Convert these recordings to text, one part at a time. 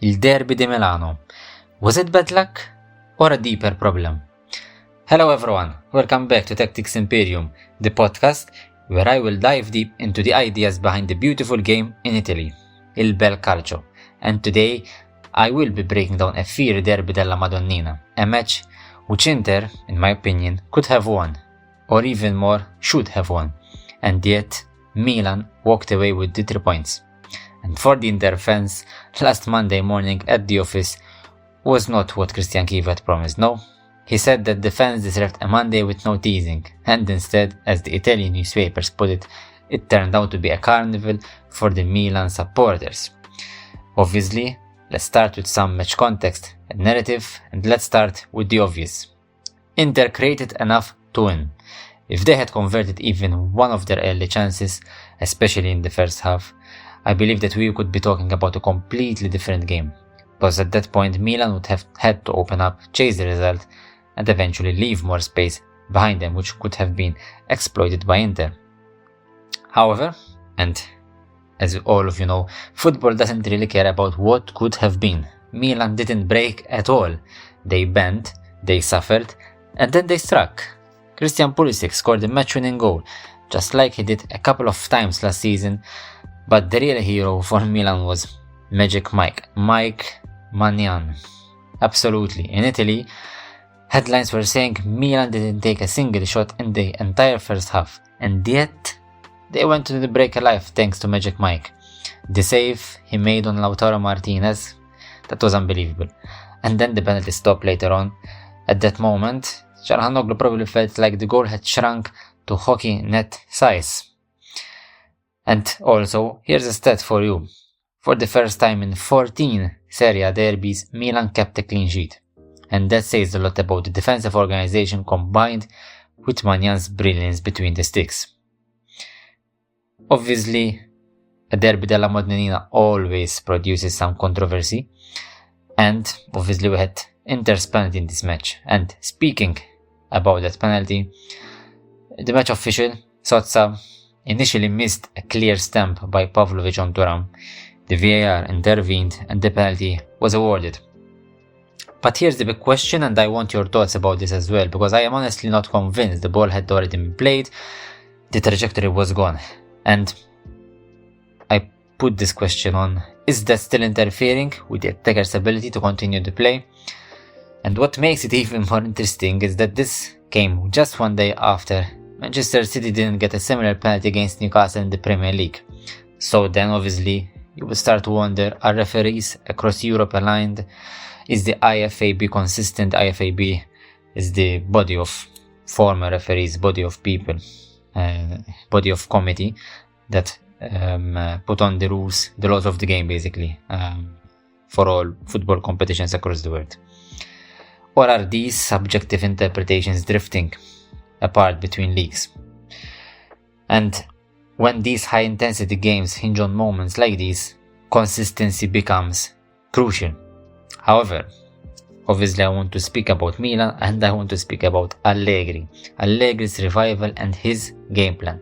il Derby di Milano. Was it bad luck or a deeper problem? Hello everyone, welcome back to Tactics Imperivm, the podcast where I will dive deep into the ideas behind the beautiful game in Italy, il bel calcio. And today I will be breaking down a fiery Derby della Madonnina, a match which Inter, in my opinion, could have won, or even more, should have won. And yet, Milan walked away with the 3 points. And for the Inter fans, last Monday morning at the office was not what Christian Chieva had promised, no. He said that the fans deserved a Monday with no teasing, and instead, as the Italian newspapers put it, it turned out to be a carnival for the Milan supporters. Obviously, let's start with some match context and narrative, and let's start with the obvious. Inter created enough to win. If they had converted even one of their early chances, especially in the first half, I believe that we could be talking about a completely different game. Because at that point, Milan would have had to open up, chase the result, and eventually leave more space behind them, which could have been exploited by Inter. However, and as all of you know, football doesn't really care about what could have been. Milan didn't break at all. They bent, they suffered, and then they struck. Christian Pulisic scored a match-winning goal, just like he did a couple of times last season, but the real hero for Milan was Magic Mike Maignan. Absolutely. In Italy, headlines were saying Milan didn't take a single shot in the entire first half, and yet they went to the break alive thanks to Magic Mike. The save he made on Lautaro Martinez, that was unbelievable. And then the penalty stop later on. At that moment, Calhanoglu probably felt like the goal had shrunk to hockey net size. And also, here's a stat for you. For the first time in 14 Serie A derbies, Milan kept a clean sheet. And that says a lot about the defensive organization combined with Magnan's brilliance between the sticks. Obviously, a Derby della Madonnina always produces some controversy. And obviously we had Inter's penalty in this match. And speaking about that penalty, the match official, Sozza, initially missed a clear stamp by Pavlovic on Thuram. The VAR intervened and the penalty was awarded. But here's the big question, and I want your thoughts about this as well, because I am honestly not convinced. The ball had already been played, the trajectory was gone. And I put this question on, is that still interfering with the attacker's ability to continue the play? And what makes it even more interesting is that this came just one day after Manchester City didn't get a similar penalty against Newcastle in the Premier League. So then obviously you would start to wonder, are referees across Europe aligned? Is the IFAB consistent? IFAB is the body of former referees, body of people, body of committee that put on the rules, the laws of the game basically, for all football competitions across the world. Or are these subjective interpretations drifting apart between leagues? And when these high-intensity games hinge on moments like these, consistency becomes crucial. However, obviously I want to speak about Milan and I want to speak about Allegri's revival and his game plan.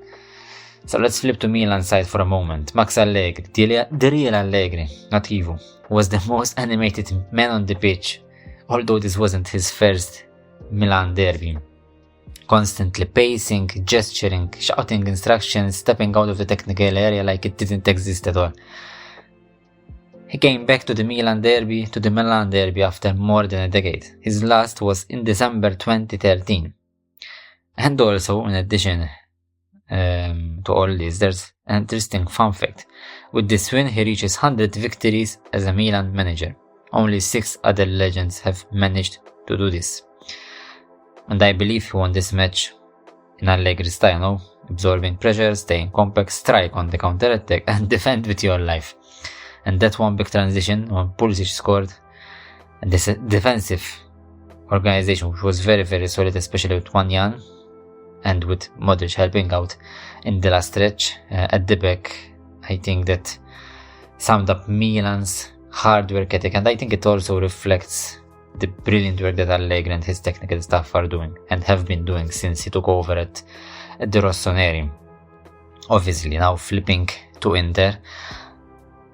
So let's flip to Milan's side for a moment. Max Allegri, the real Allegri, not Ivo, was the most animated man on the pitch, although this wasn't his first Milan derby. Constantly pacing, gesturing, shouting instructions, stepping out of the technical area like it didn't exist at all. He came back to the Milan derby after more than a decade. His last was in December 2013. And also, in addition to all this, there's an interesting fun fact. With this win, he reaches 100 victories as a Milan manager. Only 6 other legends have managed to do this. And I believe he won this match in Allegri's style, no? Absorbing pressure, staying compact, strike on the counter-attack, and defend with your life. And that one big transition when Pulisic scored, and this defensive organization, which was very, very solid, especially with Gian and with Modric helping out in the last stretch at the back, I think that summed up Milan's hard work ethic, and I think it also reflects the brilliant work that Allegri and his technical staff are doing and have been doing since he took over at the Rossoneri. Obviously, now flipping to Inter,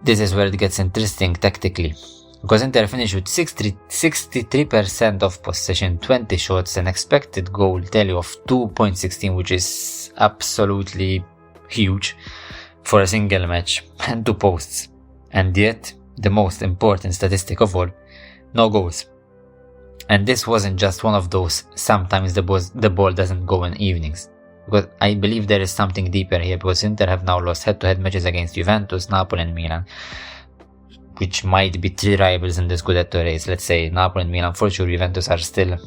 this is where it gets interesting tactically. because Inter finished with 63% of possession, 20 shots, an expected goal tally of 2.16, which is absolutely huge for a single match, and 2 posts. And yet, the most important statistic of all, no goals. And this wasn't just one of those sometimes the ball doesn't go in evenings. Because I believe there is something deeper here, because Inter have now lost head-to-head matches against Juventus, Napoli and Milan, which might be 3 rivals in the Scudetto race. Let's say Napoli and Milan for sure, Juventus are still,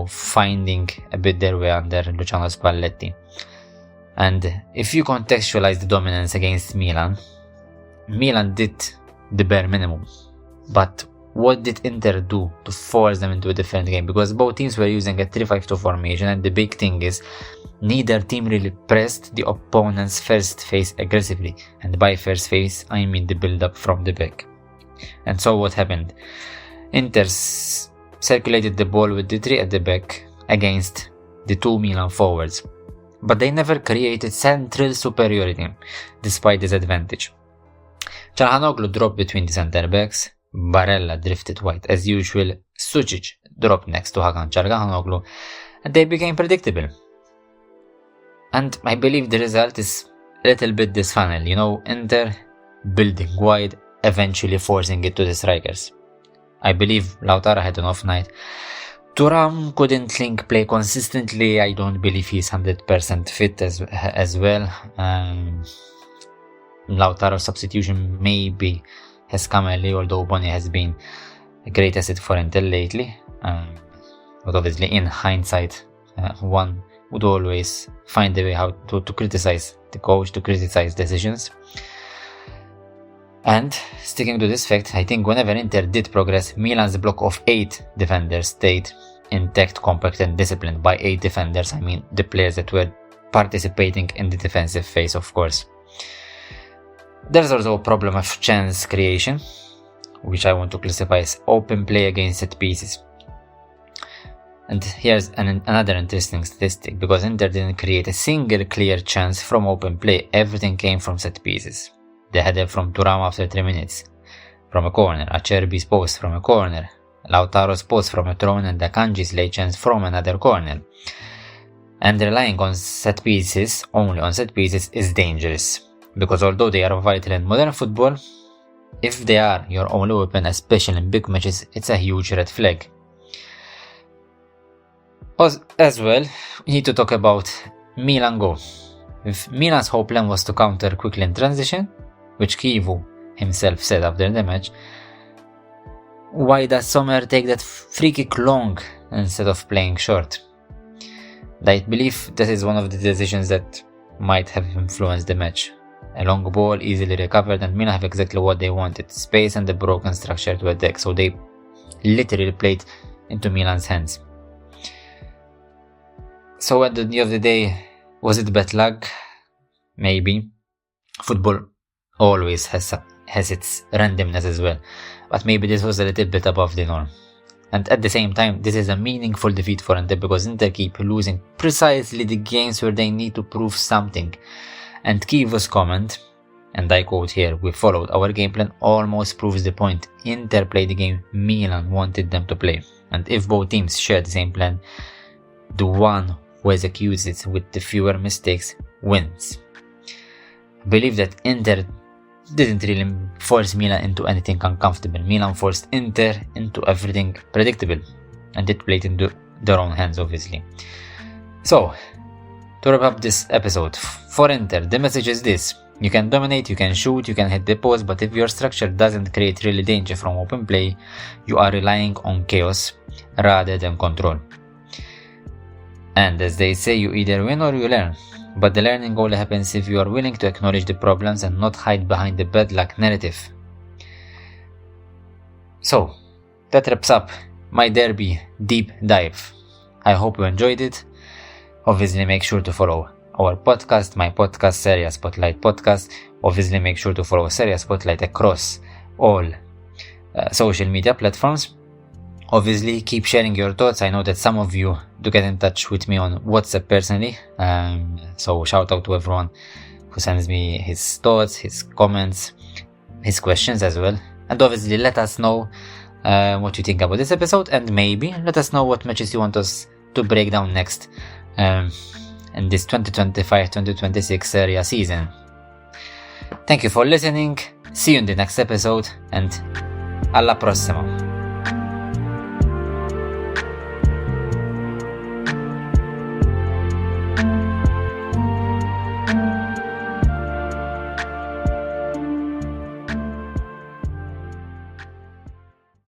finding a bit their way under Luciano Spalletti. And if you contextualize the dominance against Milan did the bare minimum. But what did Inter do to force them into a different game? Because both teams were using a 3-5-2 formation, and the big thing is neither team really pressed the opponent's first phase aggressively. And by first phase, I mean the build-up from the back. And so what happened? Inter circulated the ball with the 3 at the back against the 2 Milan forwards. But they never created central superiority, despite this advantage. Calhanoglu dropped between the centre backs, Barella drifted wide as usual, Sucic dropped next to Hakan Calhanoglu, and they became predictable. And I believe the result is a little bit this funnel, Inter building wide, eventually forcing it to the strikers. I believe Lautaro had an off night. Thuram couldn't link play consistently. I don't believe he's 100% fit as well. Lautaro's substitution maybe has come early, although Boni has been a great asset for Inter lately. But obviously in hindsight, one would always find a way how to criticize the coach, to criticize decisions. And sticking to this fact, I think whenever Inter did progress, Milan's block of 8 defenders stayed intact, compact and disciplined. By 8 defenders, I mean the players that were participating in the defensive phase, of course. There's also a problem of chance creation, which I want to classify as open play against set pieces. And here's another interesting statistic, because Inter didn't create a single clear chance from open play. Everything came from set pieces. The header from Thuram after 3 minutes, from a corner, Acerbi's post from a corner, Lautaro's post from a throw-in, and Akanji's late chance from another corner. And relying on set pieces, only on set pieces, is dangerous. Because although they are vital in modern football, if they are your only weapon, especially in big matches, it's a huge red flag. As well, we need to talk about Milan goal. If Milan's whole plan was to counter quickly in transition, which Kivu himself said after the match, why does Sommer take that free kick long instead of playing short? I believe this is one of the decisions that might have influenced the match. A long ball, easily recovered, and Milan have exactly what they wanted, space and a broken structure to attack, so they literally played into Milan's hands. So at the end of the day, was it bad luck? Maybe. Football always has its randomness as well, but maybe this was a little bit above the norm. And at the same time, this is a meaningful defeat for Inter, because Inter keep losing precisely the games where they need to prove something. And Kivu's comment, and I quote here, "We followed our game plan," almost proves the point. Inter played the game Milan wanted them to play. And if both teams share the same plan, the one who executes it with the fewer mistakes wins. I believe that Inter didn't really force Milan into anything uncomfortable. Milan forced Inter into everything predictable, and it played into their own hands, obviously. So, to wrap up this episode, for Inter, the message is this: you can dominate, you can shoot, you can hit the post, but if your structure doesn't create really danger from open play, you are relying on chaos rather than control. And as they say, you either win or you learn. But the learning only happens if you are willing to acknowledge the problems and not hide behind the bad luck narrative. So, that wraps up my Derby deep dive. I hope you enjoyed it. Obviously make sure to follow our podcast, my podcast, Serie A Spotlight podcast. Obviously make sure to follow Serie A Spotlight across all social media platforms. Obviously keep sharing your thoughts. I know that some of you do get in touch with me on WhatsApp personally. So shout out to everyone who sends me his thoughts, his comments, his questions as well. And obviously let us know what you think about this episode, and maybe let us know what matches you want us to break down next in this 2025-2026 Serie A season. Thank you for listening, see you in the next episode, and alla prossima!